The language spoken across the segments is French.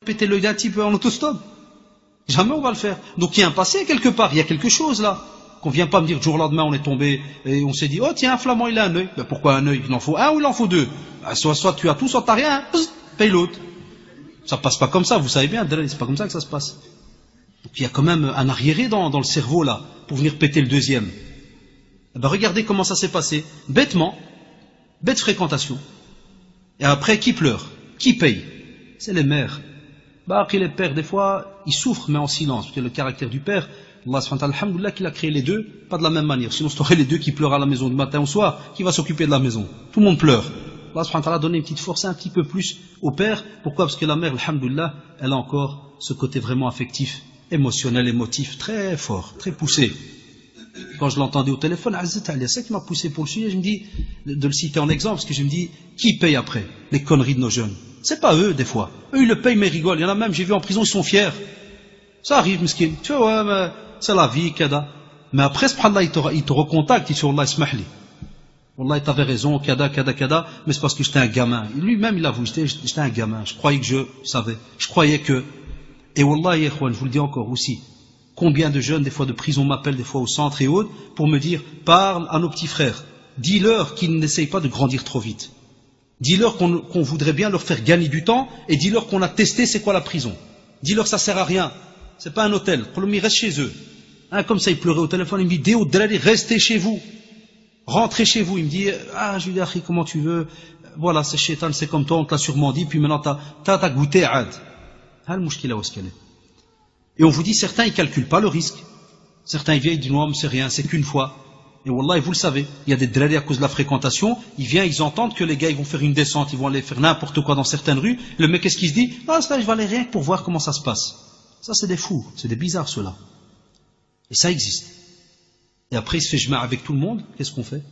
péter l'œil d'un type en autostop. Jamais on va le faire. Donc il y a un passé quelque part, il y a quelque chose là. Qu'on vient pas me dire du jour au lendemain on est tombé et on s'est dit, oh tiens, un flamand il a un œil. Ben pourquoi un œil? Il en faut un ou il en faut deux? Ben, soit tu as tout, soit tu n'as rien, paye l'autre. Ça passe pas comme ça, vous savez bien, c'est pas comme ça que ça se passe. Donc il y a quand même un arriéré dans le cerveau là, pour venir péter le deuxième. Eh ben, regardez comment ça s'est passé. Bêtement, bête fréquentation. Et après, qui pleure? Qui paye? C'est les mères. Bah, après les pères, des fois, ils souffrent, mais en silence. Parce que le caractère du père, Allah subhanahu wa ta'ala, alhamdoulilah, qu'il a créé les deux, pas de la même manière. Sinon, tu aurais les deux qui pleurent à la maison du matin au soir, qui va s'occuper de la maison? Tout le monde pleure. Allah subhanahu wa ta'ala a donné une petite force un petit peu plus au père. Pourquoi? Parce que la mère, alhamdoulilah, elle a encore ce côté vraiment affectif, émotionnel, émotif, très fort, très poussé. Quand je l'entendais au téléphone, c'est ça qui m'a poussé pour le sujet, je me dis, de le citer en exemple, parce que je me dis, qui paye après les conneries de nos jeunes? C'est pas eux, des fois. Eux, ils le payent, mais ils rigolent. Il y en a même, j'ai vu en prison, ils sont fiers. Ça arrive, miskin. Tu vois, ouais, mais c'est la vie, kada. Mais après, subhanallah, il te recontacte, il dit, Wallah, ismahli. Wallah, t'avais raison, kada, mais c'est parce que j'étais un gamin. Lui-même, il avoue, j'étais un gamin. Je croyais que je savais. Je croyais que. Et wallah, je vous le dis encore aussi. Combien de jeunes, des fois de prison, m'appellent des fois au centre et autres, pour me dire, parle à nos petits frères. Dis-leur qu'ils n'essayent pas de grandir trop vite. Dis-leur qu'on voudrait bien leur faire gagner du temps, et dis-leur qu'on a testé c'est quoi la prison. Dis-leur ça sert à rien. C'est pas un hôtel. Ils restent chez eux. Hein, comme ça, il pleurait au téléphone, il me dit, Déo, restez chez vous. Rentrez chez vous. Il me dit, ah, je lui dis, comment tu veux? Voilà, c'est shaitan, c'est comme toi, on te l'a sûrement dit, puis maintenant t'as goûté ad. Ah, le mouchkila, où est-ce qu'elle est? Et on vous dit, certains, ils calculent pas le risque. Certains, ils viennent, ils disent, non, mais c'est rien, c'est qu'une fois. Et wallah, vous le savez, il y a des drari à cause de la fréquentation, ils viennent, ils entendent que les gars, ils vont faire une descente, ils vont aller faire n'importe quoi dans certaines rues. Le mec, qu'est-ce qu'il se dit? Ah, ça, je vais aller rien que pour voir comment ça se passe. Ça, c'est des fous, c'est des bizarres, ceux-là. Et ça existe. Et après, il se fait jma avec tout le monde, qu'est-ce qu'on fait?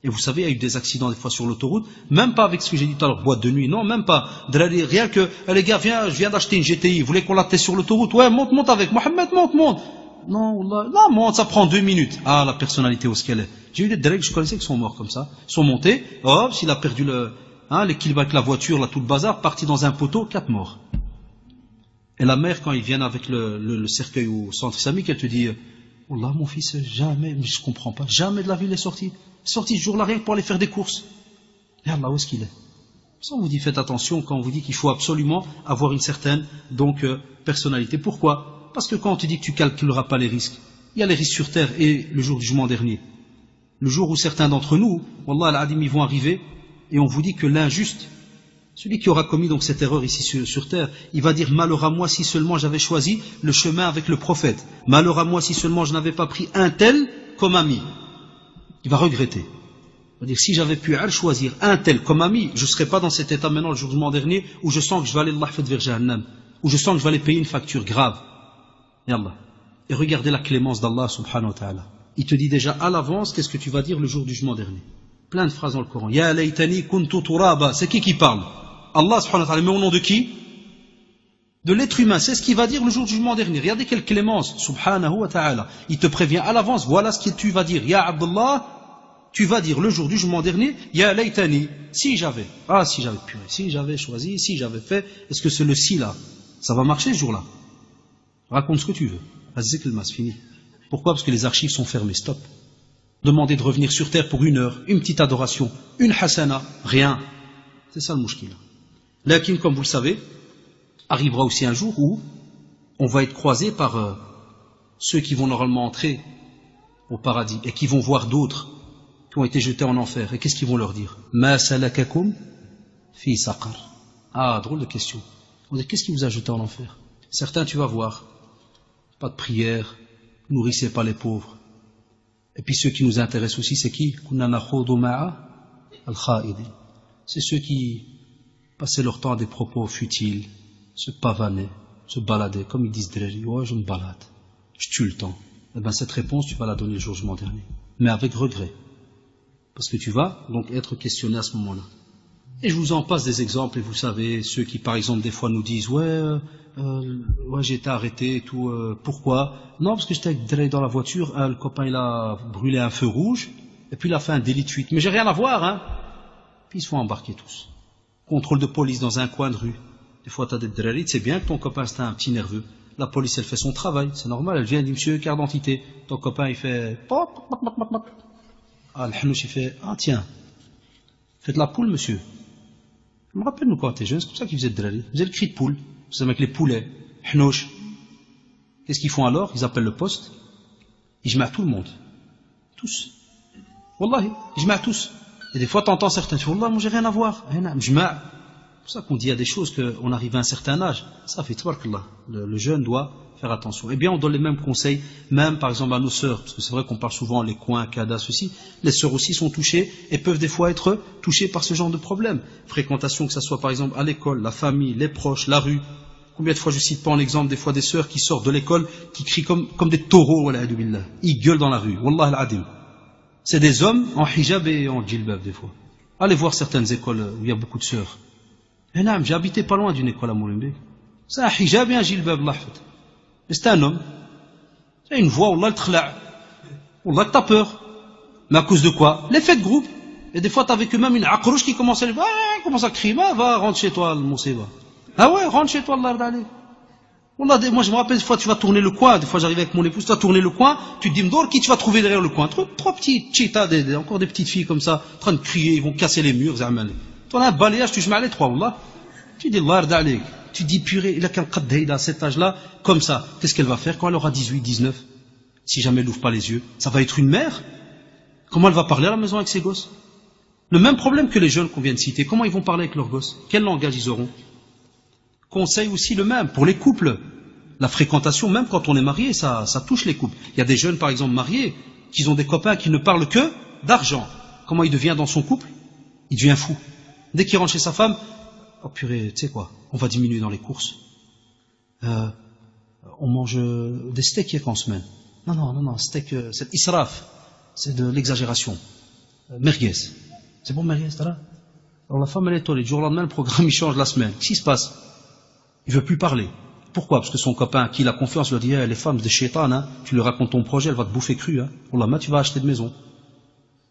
Et vous savez, il y a eu des accidents des fois sur l'autoroute, même pas avec ce que j'ai dit tout à l'heure, boîte de nuit, non, même pas. Rien que, les gars, je viens d'acheter une GTI, vous voulez qu'on la teste sur l'autoroute? Ouais, monte avec Mohamed, monte. Non, monte, ça prend 2 minutes. Ah, la personnalité, où est-ce qu'elle est? J'ai eu des délais que je connaissais qui sont morts comme ça. Ils sont montés, hop, s'il a perdu l'équilibre avec la voiture, là, tout le bazar, parti dans un poteau, 4 morts. Et la mère, quand ils viennent avec le cercueil au centre islamique, elle te dit, oh là, mon fils, jamais, mais je comprends pas, jamais de la vie il est sorti. Sorti ce jour-là rien que pour aller faire des courses. Et Allah, où est-ce qu'il est? Ça, on vous dit, faites attention quand on vous dit qu'il faut absolument avoir une certaine personnalité. Pourquoi? Parce que quand on te dit que tu calculeras pas les risques, il y a les risques sur terre et le jour du jugement dernier. Le jour où certains d'entre nous, wallah al-adim, ils vont arriver et on vous dit que l'injuste, celui qui aura commis donc cette erreur ici sur terre, il va dire malheur à moi si seulement j'avais choisi le chemin avec le prophète. Malheur à moi si seulement je n'avais pas pris un tel comme ami. Il va regretter. Il va dire, si j'avais pu choisir un tel comme ami, je ne serais pas dans cet état maintenant le jugement dernier où je sens que je vais aller vers Jahannam, où je sens que je vais aller payer une facture grave. Et regardez la clémence d'Allah subhanahu wa ta'ala. Il te dit déjà à l'avance qu'est-ce que tu vas dire le jour du jugement dernier. Plein de phrases dans le Coran. Ya laytani kuntu turaba. C'est qui parle? Allah subhanahu wa ta'ala. Mais au nom de qui? De l'être humain. C'est ce qu'il va dire le jour du jugement dernier. Regardez quelle clémence subhanahu wa ta'ala. Il te prévient à l'avance. Voilà ce que tu vas dire. Ya Abdullah, tu vas dire le jour du jugement dernier, Ya laytani, si j'avais, purée, si j'avais choisi, si j'avais fait, est-ce que c'est le si là, ça va marcher ce jour-là? Raconte ce que tu veux. Vas-y, que le mas fini. Pourquoi? Parce que les archives sont fermées, stop. Demandez de revenir sur terre pour 1 heure, une petite adoration, une hasana, rien. C'est ça le mouchkila. Lakin, comme vous le savez, arrivera aussi un jour où on va être croisé par ceux qui vont normalement entrer au paradis et qui vont voir d'autres qui ont été jetés en enfer. Et qu'est-ce qu'ils vont leur dire? Ma salakakum fi saqar. Ah, drôle de question. On dit, qu'est-ce qui vous a jeté en enfer? Certains, tu vas voir, pas de prière, nourrissez pas les pauvres. Et puis ceux qui nous intéressent aussi, c'est qui? C'est ceux qui passaient leur temps à des propos futiles, se pavaner, se balader, comme ils disent, ouais, je me balade, je tue le temps. Eh bien cette réponse, tu vas la donner le jour du jugement dernier, mais avec regret. Parce que tu vas donc être questionné à ce moment-là. Et je vous en passe des exemples, et vous savez, ceux qui par exemple des fois nous disent, ouais, j'ai été arrêté et tout, pourquoi? Non, parce que j'étais dans la voiture, le copain il a brûlé un feu rouge, et puis il a fait un délit de fuite. Mais j'ai rien à voir, hein. Puis ils se font embarquer tous. Contrôle de police dans un coin de rue. Des fois, tu as des drarits, c'est bien que ton copain c'est un petit nerveux. La police, elle fait son travail, c'est normal, elle vient, elle dit, monsieur, carte d'identité. Ton copain, il fait, pop, pop, pop, pop, pop. Ah, le hnouch, il fait, ah, tiens, faites la poule, monsieur. Je me rappelle, nous, quand on était jeunes, c'est comme ça qu'ils faisaient de drarits. Ils faisaient le cri de poule. Vous savez, avec les poulets, hnouch. Qu'est-ce qu'ils font alors? Ils appellent le poste. Ils jma'ent tout le monde. Tous. Wallahi, ils jma'ent tous. Et des fois, tu entends certains, tu dis, Wallah, moi, j'ai rien à voir. Jma'. C'est pour ça qu'on dit à des choses qu'on arrive à un certain âge. Ça fait tabarakallah. Le jeune doit faire attention. Eh bien, on donne les mêmes conseils, même par exemple à nos sœurs, parce que c'est vrai qu'on parle souvent les coins, cadas, ceci. Les sœurs aussi sont touchées et peuvent des fois être touchées par ce genre de problème. Fréquentation, que ce soit par exemple à l'école, la famille, les proches, la rue. Combien de fois je cite pas en exemple des fois des sœurs qui sortent de l'école, qui crient comme des taureaux, ils gueulent dans la rue. Wallah al-adim. C'est des hommes en hijab et en djilbab des fois. Allez voir certaines écoles où il y a beaucoup de sœurs. Et non, j'ai habité pas loin d'une école à Molenbeek. C'est un hijab et un djilbab, Allah. Mais c'est un homme. C'est une voix, Wallah, al-tkhla'. Wallah, que t'as peur. Mais à cause de quoi? L'effet de groupe. Et des fois, t'avais que même une akrouche qui commence à crier, va, rentre chez toi, mon séba. Ah ouais, rentre chez toi, Allah d'aller. Moi, je me rappelle, des fois, tu vas tourner le coin. Des fois, j'arrive avec mon épouse, tu vas tourner le coin. Tu te dis, Mdor, qui tu vas trouver derrière le coin? Trois petits cheetahs, encore des petites filles comme ça, en train de crier, ils vont casser les murs, Zaman. Tu as un balayage, tu joues les trois, Wallah. Tu dis, Allah d'aller. Tu dis, purée, il a qu'un qaddaïda à cet âge-là, comme ça. Qu'est-ce qu'elle va faire quand elle aura 18, 19? Si jamais elle n'ouvre pas les yeux. Ça va être une mère? Comment elle va parler à la maison avec ses gosses? Le même problème que les jeunes qu'on vient de citer. Comment ils vont parler avec leurs gosses? Quel langage ils auront? Conseil aussi le même pour les couples. La fréquentation, même quand on est marié, ça touche les couples. Il y a des jeunes, par exemple, mariés, qui ont des copains qui ne parlent que d'argent. Comment il devient dans son couple? Il devient fou. Dès qu'il rentre chez sa femme, oh purée, tu sais quoi, on va diminuer dans les courses. On mange des steaks en semaine. Non, steak, c'est israf. C'est de l'exagération. Merguez. C'est bon, merguez, t'as là? Alors la femme, elle est étoilée. Du jour au lendemain, le programme, il change la semaine. Qu'est-ce qui se passe? Il veut plus parler. Pourquoi? Parce que son copain, qui a confiance, lui dit, les femmes, c'est des chétanes, hein. Tu lui racontes ton projet, elle va te bouffer cru, hein. Wallah, tu vas acheter de maison.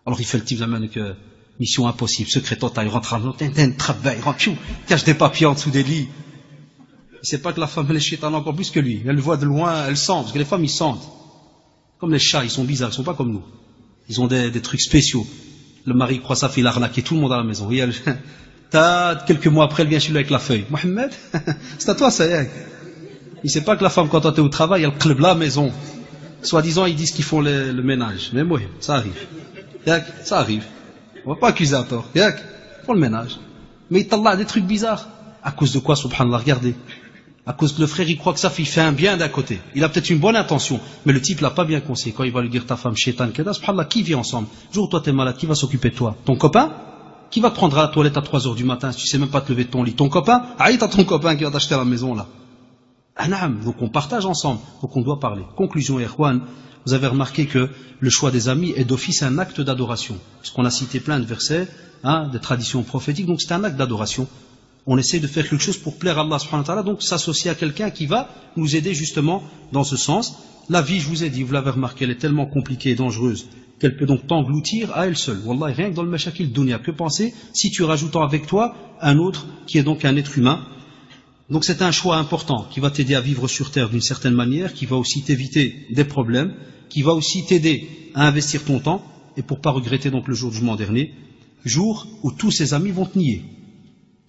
Alors il fait le type, que mission impossible, secret total, il rentre travail, il rentre, cache des papiers en dessous des lits. Il sait pas que la femme, elle est chétane encore plus que lui. Elle le voit de loin, elle sent, parce que les femmes, ils sentent. Comme les chats, ils sont bizarres, ils sont pas comme nous. Ils ont des trucs spéciaux. Le mari croit sa fille l'arnaquer tout le monde à la maison. Quelques mois après, elle vient chez lui avec la feuille. Mohamed, c'est à toi, ça y est. Il sait pas que la femme, quand elle est au travail, elle clube la maison. Soi-disant, ils disent qu'ils font le ménage. Mais oui, ça arrive. Ça arrive. On va pas accuser à tort. Ils font le ménage. Mais il t'allah des trucs bizarres. À cause de quoi, subhanallah, regardez. À cause que le frère, il croit que sa fille fait un bien d'un côté. Il a peut-être une bonne intention, mais le type l'a pas bien conseillé. Quand il va lui dire ta femme chétane, subhanallah, qui vit ensemble? Le jour où toi t'es malade, qui va s'occuper de toi? Ton copain? Qui va te prendre à la toilette à 3 heures du matin si tu sais même pas te lever de ton lit? Ton copain? Ah, t'as ton copain qui va t'acheter à la maison, là. Donc on partage ensemble, donc on doit parler. Conclusion, Erwan, vous avez remarqué que le choix des amis est d'office un acte d'adoration. Parce qu'on a cité plein de versets, des traditions prophétiques, donc c'est un acte d'adoration. On essaie de faire quelque chose pour plaire à Allah subhanahu wa ta'ala, donc s'associer à quelqu'un qui va nous aider justement dans ce sens. La vie, je vous ai dit, vous l'avez remarqué, elle est tellement compliquée et dangereuse qu'elle peut donc t'engloutir à elle seule. Wallah, rien que dans le mashakil dunya, que penser si tu rajoutes avec toi un autre qui est donc un être humain. Donc c'est un choix important qui va t'aider à vivre sur terre d'une certaine manière, qui va aussi t'éviter des problèmes, qui va aussi t'aider à investir ton temps, et pour pas regretter donc le jour du jugement dernier, jour où tous ses amis vont te nier.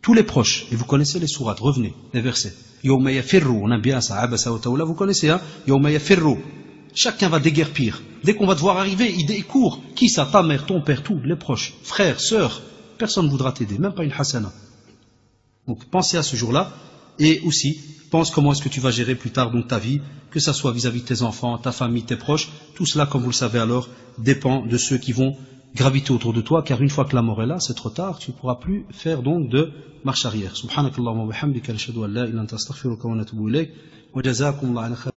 Tous les proches, et vous connaissez les sourates, revenez, les versets. Yawma yafirru, on aime bien ça, abasa wa tawla, vous connaissez, hein? Yawma yafirru. Chacun va déguerpir. Dès qu'on va te voir arriver, il court. Qui ça? Ta mère, ton père, tous, les proches, frères, sœurs. Personne ne voudra t'aider, même pas une hasana. Donc pensez à ce jour-là. Et aussi, pense comment est-ce que tu vas gérer plus tard donc ta vie, que ça soit vis-à-vis de tes enfants, ta famille, tes proches. Tout cela, comme vous le savez alors, dépend de ceux qui vont graviter autour de toi, car une fois que la mort est là, c'est trop tard, tu ne pourras plus faire donc de marche arrière. Subhanakallahumma wa bihamdika ashhadu an la ilaha illa anta astaghfiruka wa atubu ilayk wa jazakumullahu khairan.